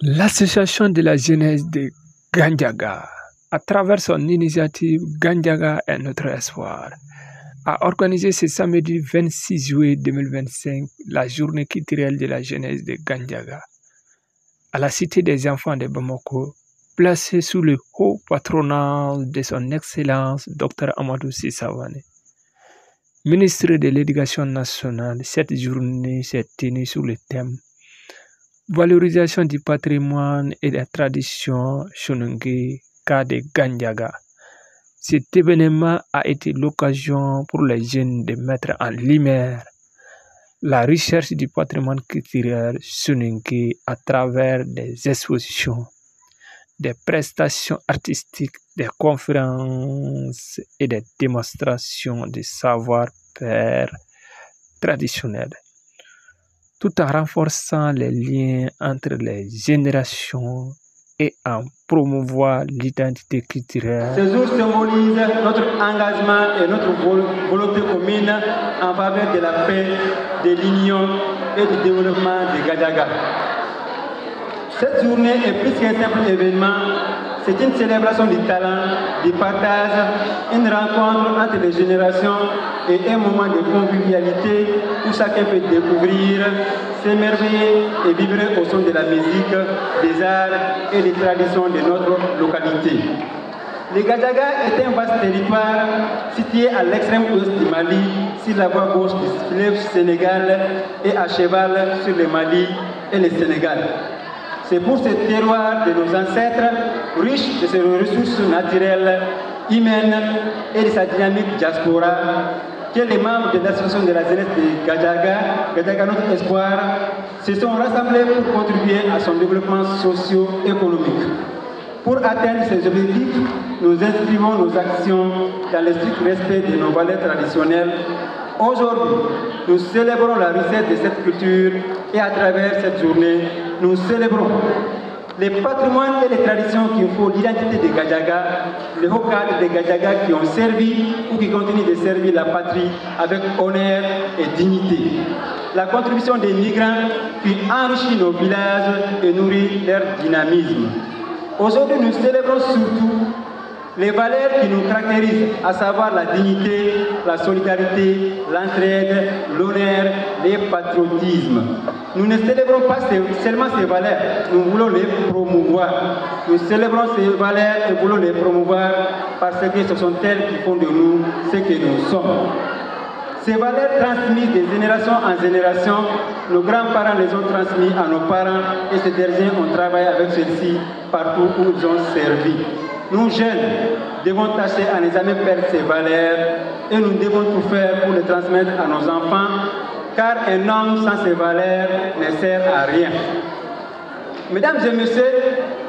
L'association de la jeunesse de Gandiaga, à travers son initiative Gandiaga est notre espoir, a organisé ce samedi 26 juillet 2025 la journée culturelle de la jeunesse de Gandiaga, à la Cité des enfants de Bamako, placée sous le haut patronat de son Excellence Dr Amadou Sissavane. Ministre de l'Éducation nationale, cette journée s'est tenue sous le thème valorisation du patrimoine et des traditions Chonongue cas de Gandiaga. Cet événement a été l'occasion pour les jeunes de mettre en lumière la recherche du patrimoine culturel Chonongue à travers des expositions, des prestations artistiques, des conférences et des démonstrations de savoir-faire traditionnel, tout en renforçant les liens entre les générations et en promouvoir l'identité culturelle. Ce jour symbolise notre engagement et notre volonté commune en faveur de la paix, de l'union et du développement de Gandiaga. Cette journée est plus qu'un simple événement, c'est une célébration du talent, du partage, une rencontre entre les générations et un moment de convivialité où chacun peut découvrir, s'émerveiller et vibrer au son de la musique, des arts et des traditions de notre localité. Le Gandiaga est un vaste territoire situé à l'extrême ouest du Mali, sur la voie gauche du fleuve Sénégal et à cheval sur le Mali et le Sénégal. C'est pour ce terroir de nos ancêtres, riche de ses ressources naturelles, humaines et de sa dynamique diaspora, que les membres de l'association de la jeunesse de Gandiaga, Gandiaga Notre Espoir, se sont rassemblés pour contribuer à son développement socio-économique. Pour atteindre ces objectifs, nous inscrivons nos actions dans le strict respect de nos valeurs traditionnelles. Aujourd'hui, nous célébrons la richesse de cette culture et à travers cette journée, nous célébrons les patrimoines et les traditions qui font l'identité de Gandiaga, les hauts cadres de Gandiaga qui ont servi ou qui continuent de servir la patrie avec honneur et dignité. La contribution des migrants qui enrichit nos villages et nourrit leur dynamisme. Aujourd'hui, nous célébrons surtout les valeurs qui nous caractérisent, à savoir la dignité, la solidarité, l'entraide, l'honneur, le patriotisme. Nous ne célébrons pas seulement ces valeurs, nous voulons les promouvoir. Nous célébrons ces valeurs et voulons les promouvoir parce que ce sont elles qui font de nous ce que nous sommes. Ces valeurs transmises de génération en génération, nos grands-parents les ont transmises à nos parents et ces derniers ont travaillé avec ceux-ci partout où ils ont servi. Nous, jeunes, devons tâcher à ne jamais perdre ces valeurs et nous devons tout faire pour les transmettre à nos enfants, car un homme sans ces valeurs ne sert à rien. Mesdames et messieurs,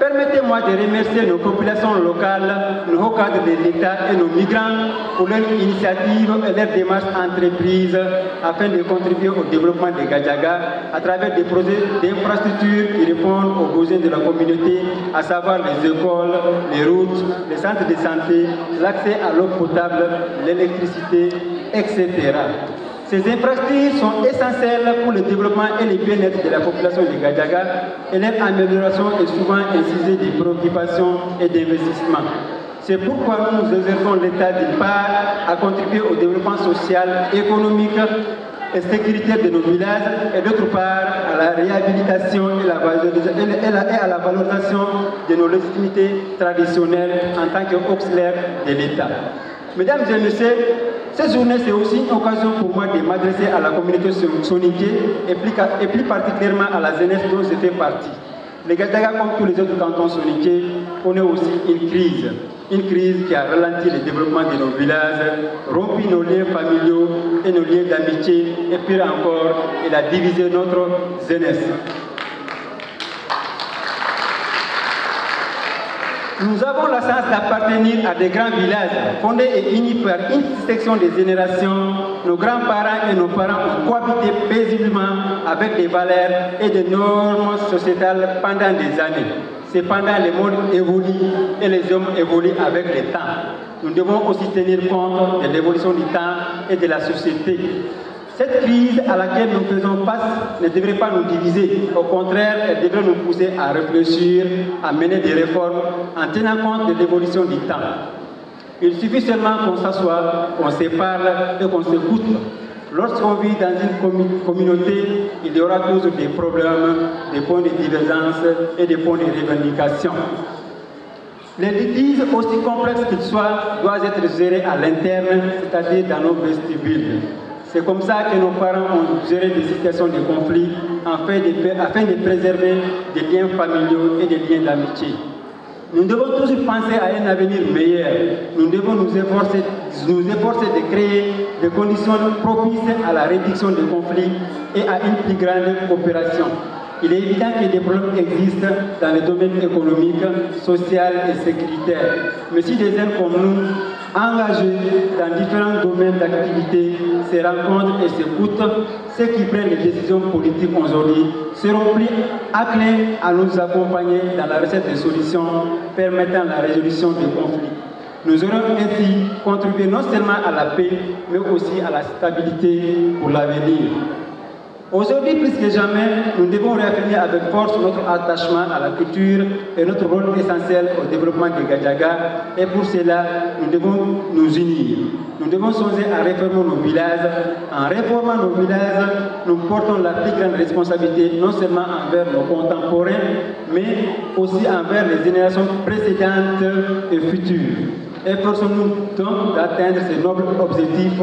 permettez-moi de remercier nos populations locales, nos hauts cadres de l'État et nos migrants pour leur initiative et leur démarche entreprise afin de contribuer au développement de Gandiaga à travers des projets d'infrastructures qui répondent aux besoins de la communauté, à savoir les écoles, les routes, les centres de santé, l'accès à l'eau potable, l'électricité, etc. Ces infrastructures sont essentielles pour le développement et le bien-être de la population de Gandiaga et leur amélioration est souvent un sujet de préoccupation et d'investissement. C'est pourquoi nous exerçons l'État d'une part à contribuer au développement social, économique et sécuritaire de nos villages et d'autre part à la réhabilitation et à la valorisation de nos légitimités traditionnelles en tant qu'auxiliaire de l'État. Mesdames et messieurs, cette journée c'est aussi une occasion pour moi de m'adresser à la communauté soninké et plus particulièrement à la jeunesse dont je fais partie. Les Gandiaga, comme tous les autres cantons soninké, connaît aussi une crise qui a ralenti le développement de nos villages, rompu nos liens familiaux et nos liens d'amitié, et pire encore, il a divisé notre jeunesse. Nous avons la chance d'appartenir à des grands villages fondés et unis par une section des générations. Nos grands-parents et nos parents ont cohabité paisiblement avec des valeurs et des normes sociétales pendant des années. Cependant, le monde évolue et les hommes évoluent avec le temps. Nous devons aussi tenir compte de l'évolution du temps et de la société. Cette crise à laquelle nous faisons face ne devrait pas nous diviser. Au contraire, elle devrait nous pousser à réfléchir, à mener des réformes en tenant compte de l'évolution du temps. Il suffit seulement qu'on s'assoie, qu'on se parle et qu'on s'écoute. Lorsqu'on vit dans une communauté, il y aura toujours des problèmes, des points de divergence et des points de revendication. Les litiges, aussi complexes qu'ils soient, doivent être gérés à l'interne, c'est-à-dire dans nos vestibules. C'est comme ça que nos parents ont géré des situations de conflit afin de préserver des liens familiaux et des liens d'amitié. Nous devons toujours penser à un avenir meilleur. Nous devons nous efforcer de créer des conditions propices à la réduction des conflits et à une plus grande coopération. Il est évident que des problèmes existent dans les domaines économiques, social et sécuritaire. Mais si des jeunes comme nous, engagés dans différents domaines d'activité, se rencontrent et s'écoutent, ceux qui prennent les décisions politiques aujourd'hui seront plus enclins à nous accompagner dans la recherche de solutions permettant la résolution des conflits. Nous aurons ainsi contribué non seulement à la paix, mais aussi à la stabilité pour l'avenir. Aujourd'hui, plus que jamais, nous devons réaffirmer avec force notre attachement à la culture et notre rôle essentiel au développement de Gadiaga. Et pour cela, nous devons nous unir. Nous devons songer à réformer nos villages. En réformant nos villages, nous portons la plus grande responsabilité, non seulement envers nos contemporains, mais aussi envers les générations précédentes et futures. Efforçons-nous donc d'atteindre ces nobles objectifs,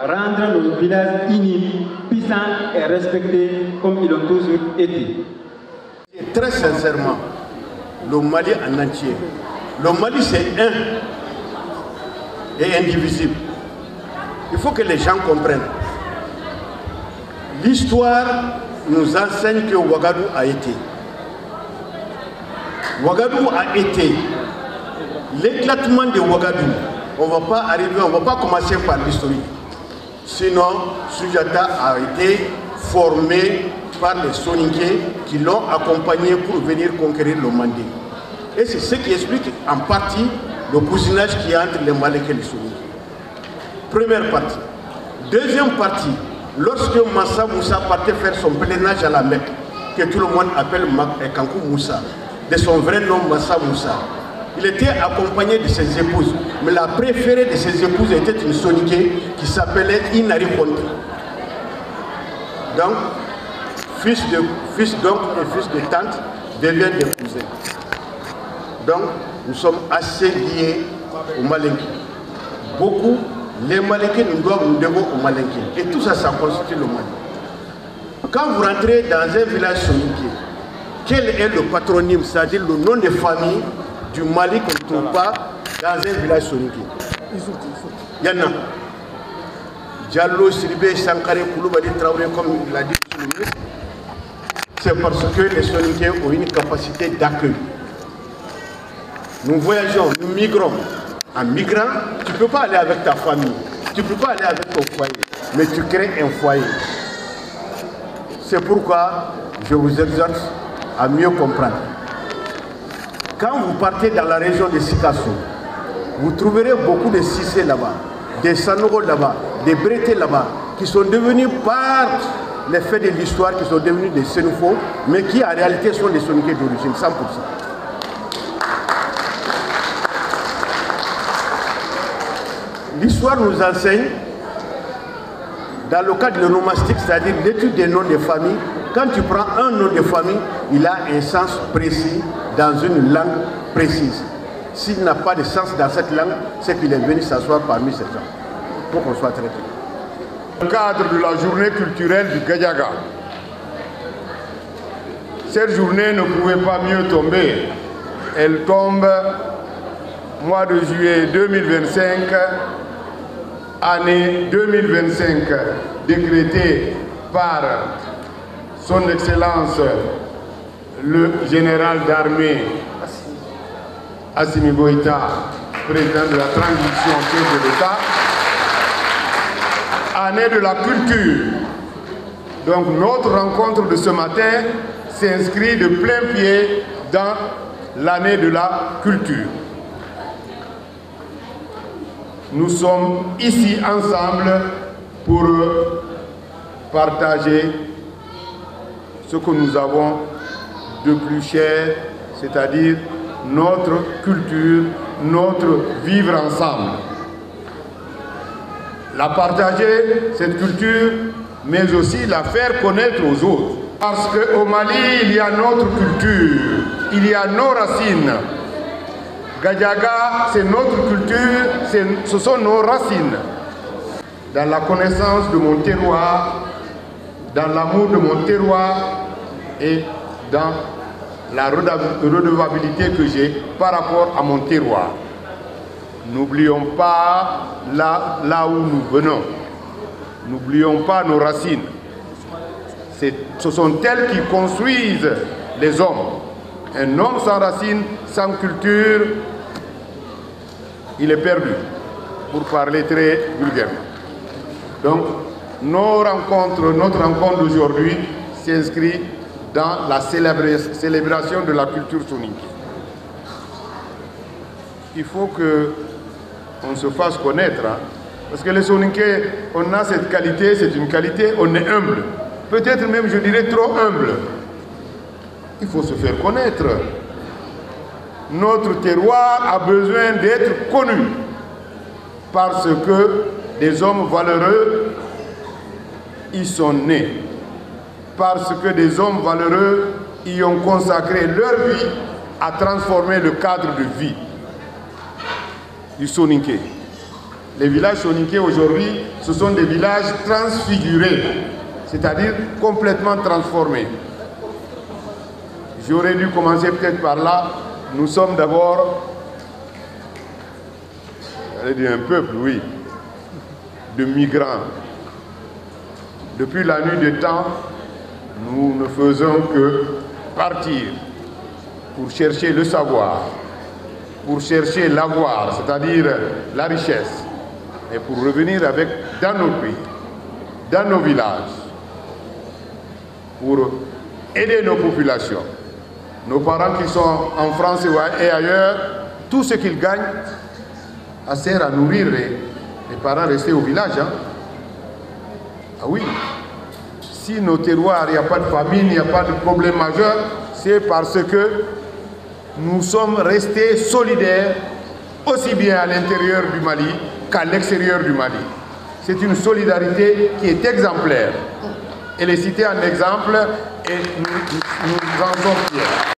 rendre nos villages unis, puissants et respectés comme ils l'ont toujours été. Et très sincèrement, le Mali en entier, le Mali c'est un et indivisible. Il faut que les gens comprennent. L'histoire nous enseigne que Ouagadougou a été. Ouagadougou a été. L'éclatement de Ouagadougou, on ne va pas commencer par l'historique. Sinon, Soundiata a été formé par les Soninké qui l'ont accompagné pour venir conquérir le Mandé. Et c'est ce qui explique en partie le cousinage qui est entre les Malais et les Soninké. Première partie. Deuxième partie, lorsque Massa Moussa partait faire son pèlerinage à la Mecque, que tout le monde appelle Kankou Moussa, de son vrai nom Massa Moussa, il était accompagné de ses épouses, mais la préférée de ses épouses était une Soninké qui s'appelait Inari Konti. Donc, fils d'oncle et fils de tante deviennent des cousins. Donc, nous sommes assez liés aux Malinké. Beaucoup, les Malinké nous devons aux Malinké. Et tout ça, ça constitue le Mali. Quand vous rentrez dans un village Soninké, quel est le patronyme, c'est-à-dire le nom de famille du Mali qu'on ne trouve pas dans un village Soninké? Il y en a. Diallo, Sidibé, Sankare, Kouloubadi, Traoré, comme il l'a dit le ministre, c'est parce que les Soninké ont une capacité d'accueil. Nous voyageons, nous migrons. En migrant, tu ne peux pas aller avec ta famille, tu ne peux pas aller avec ton foyer, mais tu crées un foyer. C'est pourquoi je vous exhorte à mieux comprendre. Quand vous partez dans la région de Sikasso, vous trouverez beaucoup de Cissé là-bas, des Sanogo là-bas, des Brétés là-bas, qui sont devenus par les faits de l'histoire, qui sont devenus des Sénoufos, mais qui en réalité sont des Soninké d'origine, 100%. L'histoire nous enseigne, dans le cadre de l'onomastique, c'est-à-dire l'étude des noms de famille, quand tu prends un nom de famille, il a un sens précis dans une langue précise. S'il n'a pas de sens dans cette langue, c'est qu'il est venu s'asseoir parmi ces gens, pour qu'on soit traité. Dans le cadre de la journée culturelle du Gadiaga, cette journée ne pouvait pas mieux tomber. Elle tombe mois de juillet 2025, année 2025, décrétée par son Excellence le général d'armée Assimi Goïta, président de la transition chef de l'État, année de la culture. Donc notre rencontre de ce matin s'inscrit de plein pied dans l'année de la culture. Nous sommes ici ensemble pour partager ce que nous avons de plus cher, c'est-à-dire notre culture, notre vivre ensemble. La partager, cette culture, mais aussi la faire connaître aux autres. Parce qu'au Mali, il y a notre culture, il y a nos racines. Gadiaga, c'est notre culture, ce sont nos racines. Dans la connaissance de mon terroir, dans l'amour de mon terroir et dans la redevabilité que j'ai par rapport à mon terroir. N'oublions pas là où nous venons. N'oublions pas nos racines. Ce sont elles qui construisent les hommes. Un homme sans racines, sans culture, il est perdu, pour parler très vulgairement. Donc, notre rencontre d'aujourd'hui s'inscrit dans la célébration de la culture soninké. Il faut qu'on se fasse connaître, hein, parce que les soninké, on a cette qualité, c'est une qualité, on est humble. Peut-être même, je dirais, trop humble. Il faut se faire connaître. Notre terroir a besoin d'être connu parce que des hommes valeureux y sont nés. Parce que des hommes valeureux y ont consacré leur vie à transformer le cadre de vie du soninké. Les villages soninké aujourd'hui, ce sont des villages transfigurés, c'est-à-dire complètement transformés. J'aurais dû commencer peut-être par là. Nous sommes d'abord, j'allais dire un peuple, oui, de migrants. Depuis la nuit des temps, nous ne faisons que partir pour chercher le savoir, pour chercher l'avoir, c'est-à-dire la richesse, et pour revenir avec dans nos pays, dans nos villages, pour aider nos populations. Nos parents qui sont en France et ailleurs, tout ce qu'ils gagnent sert à nourrir les parents restés au village. Hein. Ah oui, si nos terroirs, il n'y a pas de famine, il n'y a pas de problème majeur, c'est parce que nous sommes restés solidaires aussi bien à l'intérieur du Mali qu'à l'extérieur du Mali. C'est une solidarité qui est exemplaire. Elle est citée en exemple et nous en sommes fiers.